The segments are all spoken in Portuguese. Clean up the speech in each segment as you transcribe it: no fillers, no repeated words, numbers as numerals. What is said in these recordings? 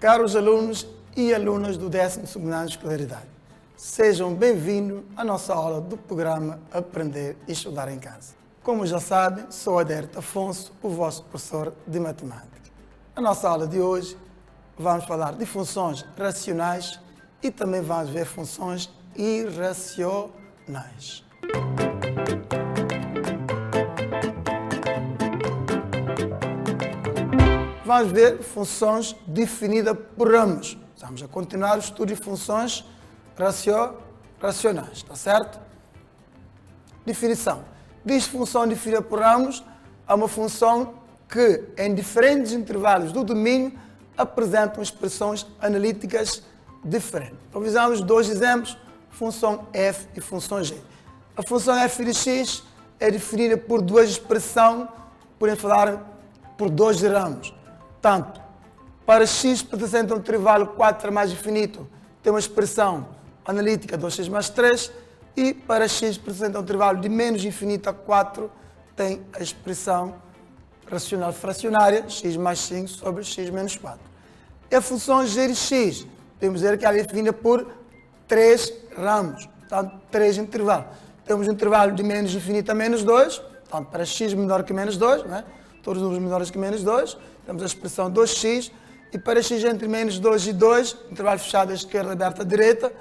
Caros alunos e alunas do 12º ano de escolaridade, sejam bem-vindos à nossa aula do programa Aprender e Estudar em Casa. Como já sabem, sou Adérito Afonso, o vosso professor de matemática. Na nossa aula de hoje, vamos falar de funções racionais e também vamos ver funções irracionais. Vamos ver funções definidas por ramos. Vamos a continuar o estudo de funções racionais, está certo? Definição. Diz função definida por ramos é uma função que, em diferentes intervalos do domínio, apresentam expressões analíticas diferentes. Então, visamos dois exemplos, função f e função g. A função f de x é definida por duas expressões, podemos falar por dois ramos. Tanto, para x pertencente a um intervalo 4 mais infinito, tem uma expressão analítica 2x mais 3, e para x pertencente a um intervalo de menos infinito a 4, tem a expressão racional fracionária, x mais 5 sobre x menos 4. E a função g de x, podemos dizer que ela é definida por 3 ramos, portanto, 3 intervalos. Temos um intervalo de menos infinito a menos 2, portanto, para x menor que menos 2, não é? Todos os números menores que menos 2, temos a expressão 2x, e para x entre menos 2 e 2, intervalo fechado à esquerda, aberto à direita,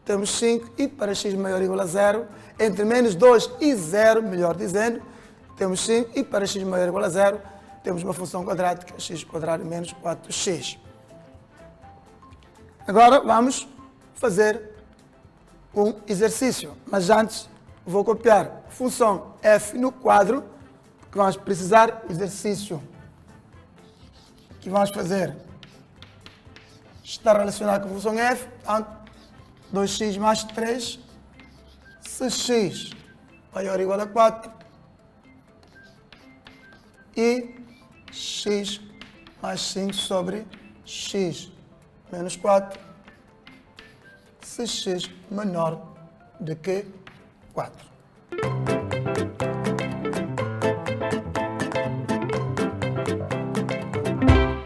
temos 5, e para x maior ou igual a 0, entre menos 2 e 0, melhor dizendo, temos 5, e para x maior ou igual a 0, temos uma função quadrática, x quadrado menos 4x. Agora vamos fazer um exercício, mas antes vou copiar a função f no quadro, que vamos precisar do exercício que vamos fazer está relacionado com a função f, portanto, 2x mais 3, se x maior ou igual a 4, e x mais 5 sobre x menos 4, se x menor do que 4.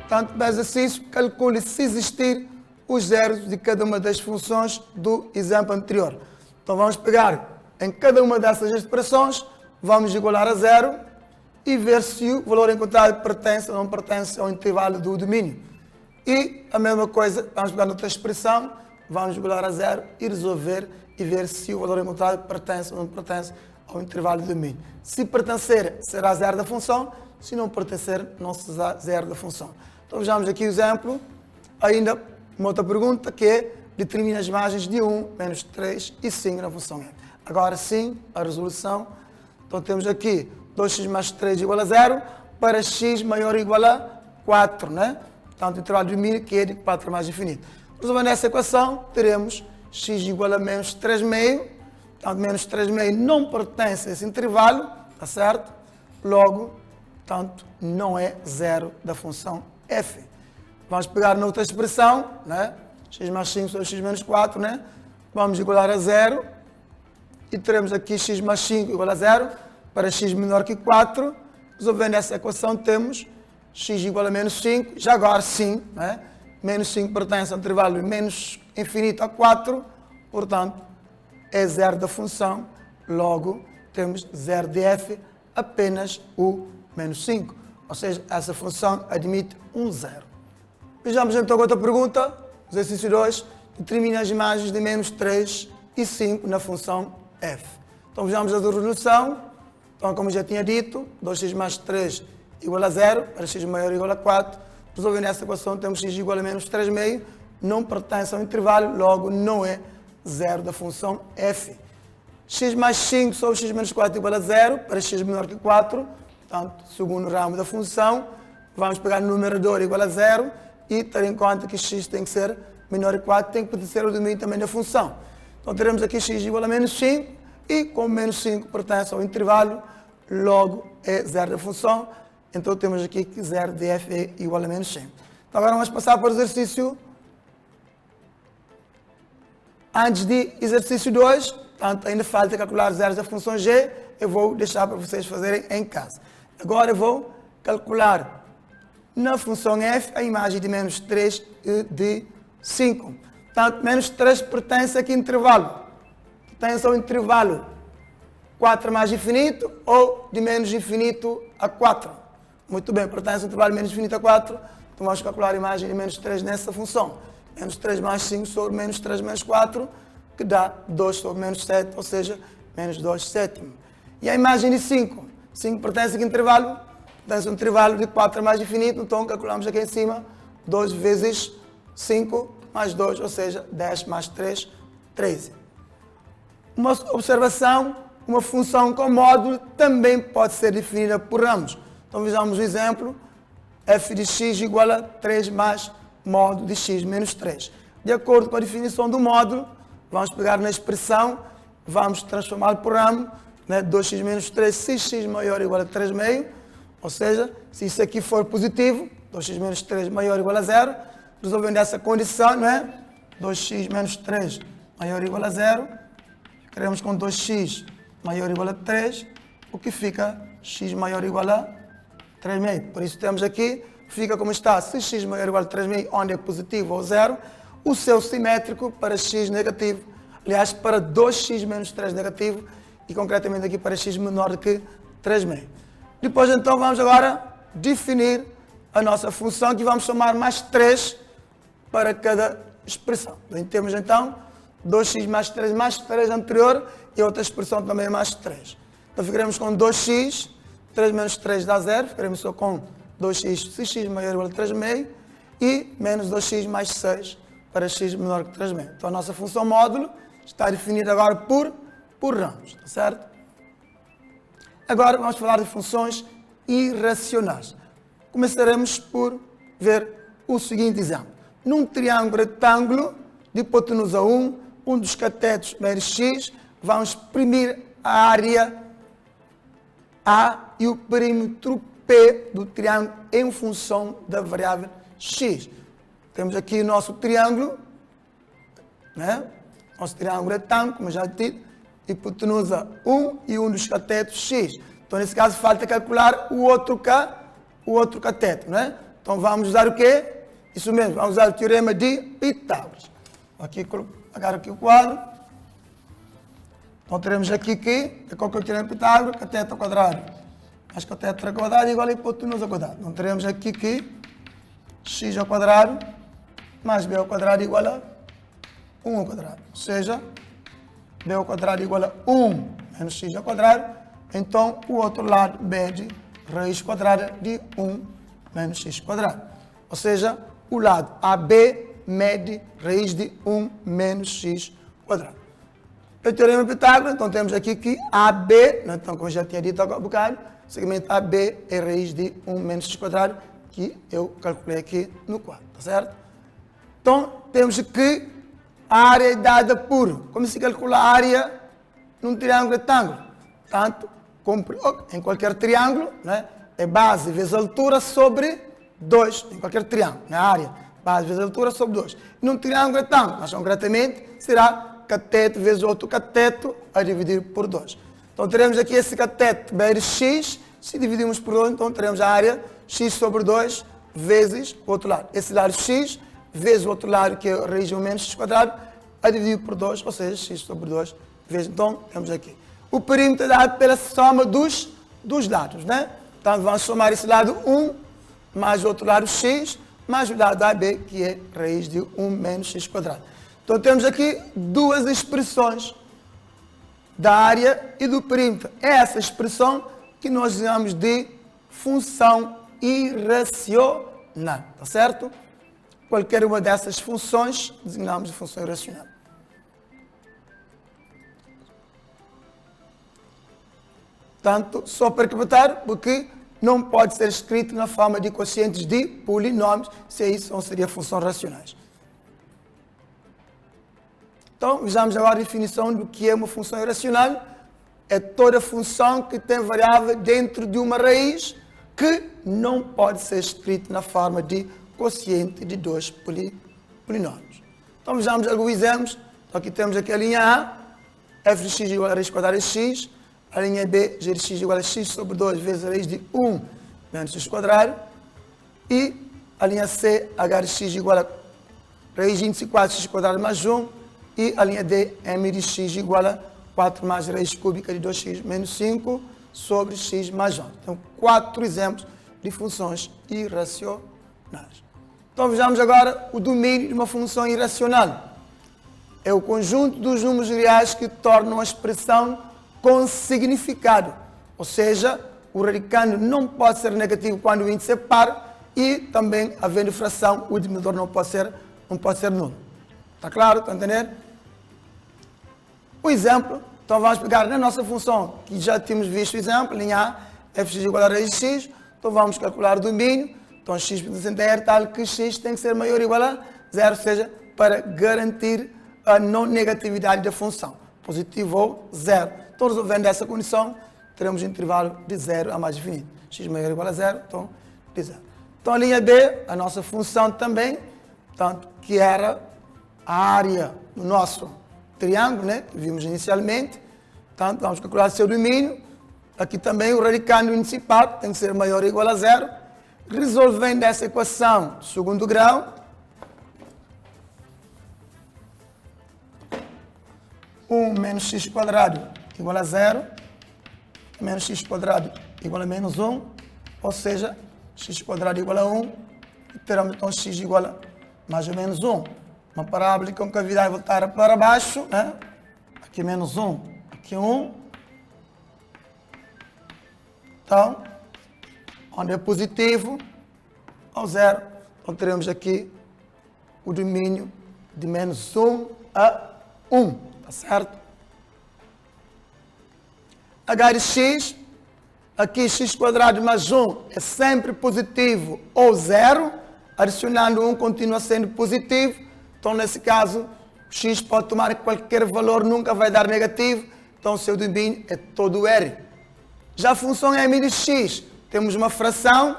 Portanto, para exercício, calcule se existir os zeros de cada uma das funções do exemplo anterior. Então, vamos pegar em cada uma dessas expressões, vamos igualar a zero e ver se o valor encontrado pertence ou não pertence ao intervalo do domínio. E a mesma coisa, vamos pegar noutra expressão, vamos igualar a zero e resolver e ver se o valor encontrado pertence ou não pertence ao intervalo do domínio. Se pertencer, será zero da função, se não pertencer, não será zero da função. Então, vejamos aqui o exemplo. Ainda uma outra pergunta que é, determina as margens de 1, menos 3 e 5 na função f. Agora sim, a resolução. Então, temos aqui 2x mais 3 igual a 0, para x maior ou igual a 4, né? Portanto, o intervalo de domínio que é de 4 mais infinito. Resolvendo essa equação, teremos x igual a menos 3,5. Portanto, menos 3,5 não pertence a esse intervalo, está certo? Logo, portanto, não é zero da função f. Vamos pegar noutra expressão, né? X mais 5 sobre x menos 4, né? Vamos igualar a zero. E teremos aqui x mais 5 igual a 0. Para x menor que 4. Resolvendo essa equação, temos x igual a menos 5. Já agora sim, né? Menos 5 pertence ao intervalo de menos infinito a 4. Portanto, é zero da função. Logo, temos zero de f, apenas o menos 5. Ou seja, essa função admite um zero. Vejamos então outra pergunta. Exercício 2. Determina as imagens de menos 3 e 5 na função f. Então vejamos a resolução. Então, como já tinha dito, 2x mais 3 igual a 0, para x maior ou igual a 4. Resolvendo essa equação, temos x igual a menos 3,5. Não pertence ao intervalo, logo não é zero da função f. X mais 5 sobre x menos 4 igual a 0, para x menor que 4. Portanto, segundo ramo da função, vamos pegar no numerador igual a 0 e ter em conta que x tem que ser menor que 4, tem que pertencer ao domínio também da função. Então, teremos aqui x igual a menos 5 e, como menos 5 pertence ao intervalo, logo é zero da função. Então, temos aqui que zero de f é igual a menos 5. Então, agora vamos passar para o exercício. Antes de exercício 2, portanto, ainda falta calcular zeros da função g, eu vou deixar para vocês fazerem em casa. Agora eu vou calcular na função f a imagem de menos 3 e de 5. Portanto, menos 3 pertence a que intervalo? Pertence ao intervalo 4 mais infinito ou de menos infinito a 4. Muito bem, pertence ao intervalo menos infinito a 4. Então vamos calcular a imagem de menos 3 nessa função. Menos 3 mais 5 sobre menos 3 menos 4, que dá 2 sobre menos 7, ou seja, menos 2 sétimo. E a imagem de 5? 5 pertence a que intervalo? Pertence ao intervalo de 4 mais infinito, então calculamos aqui em cima 2 vezes 5 mais 2, ou seja, 10 mais 3, 13. Uma observação, uma função com módulo também pode ser definida por ramos. Então vejamos o exemplo, f de x igual a 3 mais módulo de x menos 3. De acordo com a definição do módulo, vamos pegar na expressão, vamos transformá-lo por ramo, né? 2x menos 3, se x maior ou igual a 3 meio, ou seja, se isso aqui for positivo, 2x menos 3 maior ou igual a 0, resolvendo essa condição, não é? 2x menos 3 maior ou igual a 0, ficaremos com 2x maior ou igual a 3, o que fica x maior ou igual a 3 meio. Por isso temos aqui, fica como está, se x maior ou igual a 3 meio, onde é positivo ou 0, o seu simétrico para x negativo, aliás, para 2x menos 3 negativo, e concretamente aqui para x menor do que 3 meio. Depois então vamos agora definir a nossa função, que vamos somar mais 3 para cada expressão. Bem, temos então 2x mais 3 anterior e outra expressão também mais 3. Então ficaremos com 2x, 3 menos 3 dá 0, ficaremos só com 2x se x maior ou igual a 3 meio e menos 2x mais 6 para x menor que 3 meio. Então a nossa função módulo está definida agora por ramos, tá certo? Agora vamos falar de funções irracionais. Começaremos por ver o seguinte exemplo. Num triângulo retângulo de hipotenusa 1, um dos catetos mede x, vamos exprimir a área A e o perímetro P do triângulo em função da variável x. Temos aqui o nosso triângulo, né? Nosso triângulo retângulo, como já disse, hipotenusa 1 e um dos catetos x. Então, nesse caso, falta calcular o outro cateto, né? Então, vamos usar o quê? Isso mesmo, vamos usar o teorema de Pitágoras. Aqui, pegar aqui o quadro. Então, teremos aqui que, qual que é o teorema de Pitágoras? Cateto ao quadrado. Mais cateto ao quadrado igual a hipotenusa ao quadrado. Então, teremos aqui que x ao quadrado mais b ao quadrado igual a 1 ao quadrado. Ou seja, b ao quadrado igual a 1 menos x ao quadrado. Então, o outro lado mede raiz quadrada de 1 menos x quadrado. Ou seja, o lado AB mede raiz de 1 menos x quadrado. O teorema de Pitágoras, então temos aqui que AB, então como já tinha dito há bocado, o segmento AB é raiz de 1 menos x quadrado, que eu calculei aqui no quadro, tá certo? Então, temos que a área é dada por, como se calcula a área num triângulo retângulo? Portanto, em qualquer triângulo, né, é base vezes altura sobre 2, em qualquer triângulo, na área, base vezes altura sobre 2. Num triângulo retângulo, mas concretamente, será cateto vezes outro cateto a dividir por 2. Então, teremos aqui esse cateto mede x, se dividirmos por 2, então teremos a área x sobre 2 vezes o outro lado. Esse lado x vezes o outro lado, que é a raiz de 1 menos x quadrado, a dividir por 2, ou seja, x sobre 2 vezes, então, temos aqui. O perímetro é dado pela soma dos lados, né? Então, vamos somar esse lado 1, mais o outro lado x, mais o lado AB, que é raiz de 1 menos x quadrado. Então, temos aqui duas expressões da área e do perímetro. É essa expressão que nós chamamos de função irracional, tá certo? Qualquer uma dessas funções designamos de função irracional. Portanto, só para recapitar, porque não pode ser escrito na forma de quocientes de polinômios, se isso não seria funções racionais. Então, vejamos agora a definição do que é uma função irracional. É toda função que tem variável dentro de uma raiz que não pode ser escrita na forma de quociente de dois polinômios. Então, vejamos alguns exemplos. Então, aqui temos aqui a linha A, f de x igual a raiz quadrada de x. A linha B, g de x igual a x sobre 2 vezes a raiz de 1 menos x quadrado. E a linha C, h de x igual a raiz de índice 4x² mais 1. E a linha D, m de x igual a 4 mais raiz cúbica de 2x menos 5 sobre x mais 1. Então, 4 exemplos de funções irracionais. Então, vejamos agora o domínio de uma função irracional. É o conjunto dos números reais que tornam a expressão com significado. Ou seja, o radicando não pode ser negativo quando o índice é par e também, havendo fração, o denominador não pode ser nulo. Está claro? Está a entender? O exemplo, então vamos pegar na nossa função, que já tínhamos visto o exemplo, linha A, fx igual a raiz de x, então vamos calcular o domínio, então x é tal que x tem que ser maior ou igual a 0, ou seja, para garantir a não negatividade da função, positivo ou 0. Então, resolvendo essa condição, teremos um intervalo de 0 a mais infinito. X maior ou igual a 0, então, de 0. Então, a linha B, a nossa função também, tanto que era a área do nosso triângulo, né, que vimos inicialmente. Portanto, vamos calcular seu domínio. Aqui também o radicando principal tem que ser maior ou igual a 0. Resolvendo essa equação de segundo grau, 1 menos x² igual a 0, menos x² igual a menos 1, ou seja, x² igual a 1, e teremos então x igual a mais ou menos 1. Uma parábola com cavidade voltada para baixo, né? Aqui menos 1, aqui 1. Então, onde é positivo, ao 0, então teremos aqui o domínio de menos 1 a 1, tá certo? H de x, aqui x² mais 1 é sempre positivo ou 0, adicionando 1 continua sendo positivo. Então, nesse caso, x pode tomar qualquer valor, nunca vai dar negativo. Então, o seu domínio é todo R. Já a função m de x, temos uma fração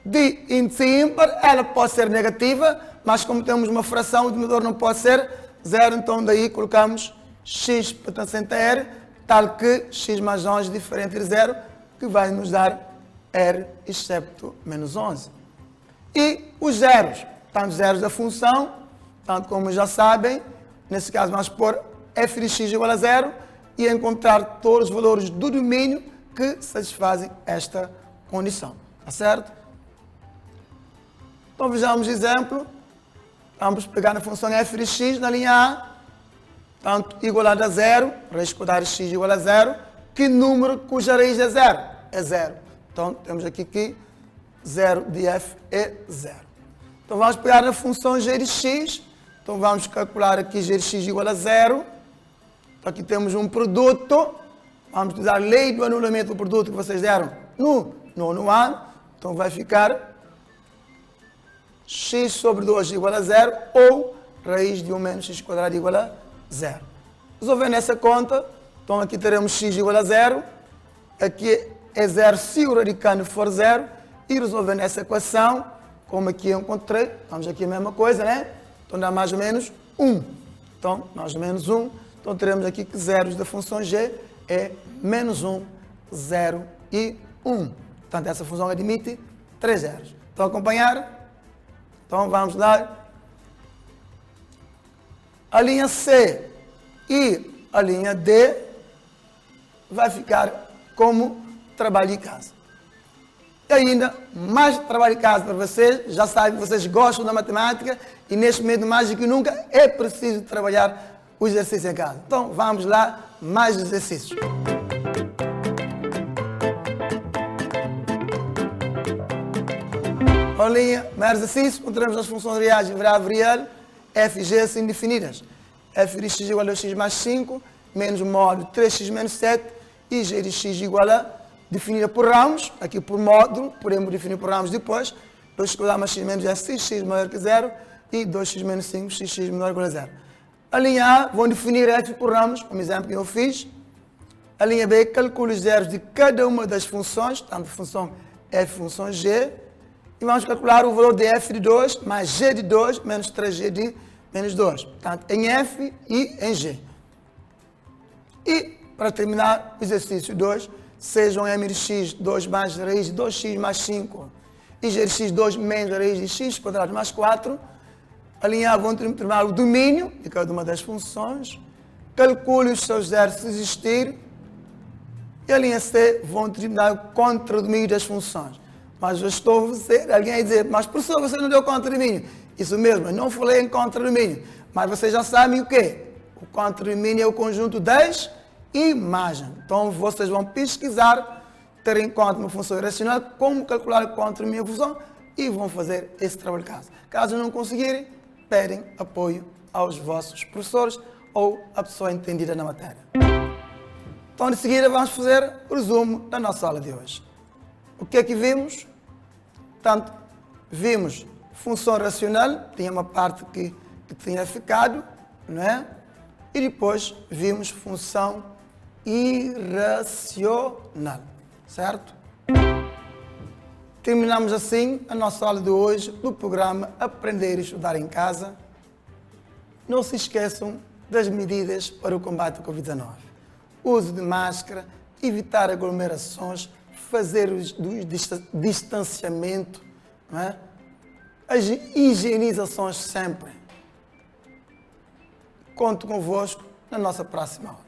de índice ímpar, ela pode ser negativa, mas como temos uma fração, o denominador não pode ser 0, então daí colocamos x pertencente a R, tal que x mais 11 é diferente de 0, que vai nos dar R excepto menos 11. E os zeros, tanto os zeros da função, tanto como já sabem, nesse caso vamos pôr f de x igual a 0 e encontrar todos os valores do domínio que satisfazem esta condição. Tá certo? Então vejamos o exemplo. Vamos pegar na função f de x na linha A, tanto igualado a 0, raiz quadrada de x igual a 0, que número cuja raiz é 0? É 0. Então temos aqui que 0 de f é 0. Então vamos pegar na função g de x. Então vamos calcular aqui g de x igual a 0. Então aqui temos um produto. Vamos utilizar a lei do anulamento do produto que vocês deram no nono ano. Então vai ficar x sobre 2 igual a 0 ou raiz de 1 menos x² igual a 0. Resolvendo essa conta, então aqui teremos x igual a 0. Aqui é 0 se o radicando for 0. E resolvendo essa equação, como aqui eu encontrei, vamos aqui a mesma coisa, né? Então dá mais ou menos 1. Então, mais ou menos 1. Então teremos aqui que zeros da função g é menos 1, 0 e 1. Portanto, essa função admite 3 zeros. Estão a acompanhar? Então vamos lá. A linha C e a linha D vai ficar como trabalho de casa. E ainda mais trabalho de casa para vocês. Já sabem que vocês gostam da matemática e neste momento mais do que nunca é preciso trabalhar o exercício em casa. Então vamos lá, mais exercícios. A linha, mais exercício, encontramos as funções reais de variável real, f e g assim definidas. F de x igual a x mais 5, menos módulo 3x menos 7, e g de x igual a, definida por ramos, aqui por módulo, podemos definir por ramos depois, 2x mais x menos s, x maior que 0, e 2x menos 5, x menor ou igual a 0. A linha A, vão definir f por ramos, como exemplo que eu fiz. A linha B, calcule os zeros de cada uma das funções, tanto função f e função g, e vamos calcular o valor de f de 2 mais g de 2 menos 3g de menos 2. Portanto, em f e em g. E, para terminar o exercício 2, sejam m de x 2 mais raiz de 2x mais 5 e x2 menos a raiz de x quadrado mais 4. Alinhar, vão determinar o domínio de cada uma das funções. Calcule os seus zeros se existir. E a linha C vão determinar o contradomínio das funções. Mas eu estou a dizer, alguém vai dizer, mas professor, você não deu contradomínio. Isso mesmo, eu não falei em contradomínio. Mas vocês já sabem o quê? O contradomínio é o conjunto das imagens. Então vocês vão pesquisar, ter em conta uma função irracional, como calcular o contradomínio da função e vão fazer esse trabalho de casa. Caso não conseguirem, pedem apoio aos vossos professores ou à pessoa entendida na matéria. Então, de seguida, vamos fazer o resumo da nossa aula de hoje. O que é que vimos? Portanto, vimos função racional, tinha uma parte que tinha ficado, não é? E depois vimos função irracional, certo? Terminamos assim a nossa aula de hoje do programa Aprender e Estudar em Casa. Não se esqueçam das medidas para o combate ao Covid-19. Uso de máscara, evitar aglomerações, fazer o distanciamento, não é? As higienizações sempre. Conto convosco na nossa próxima aula.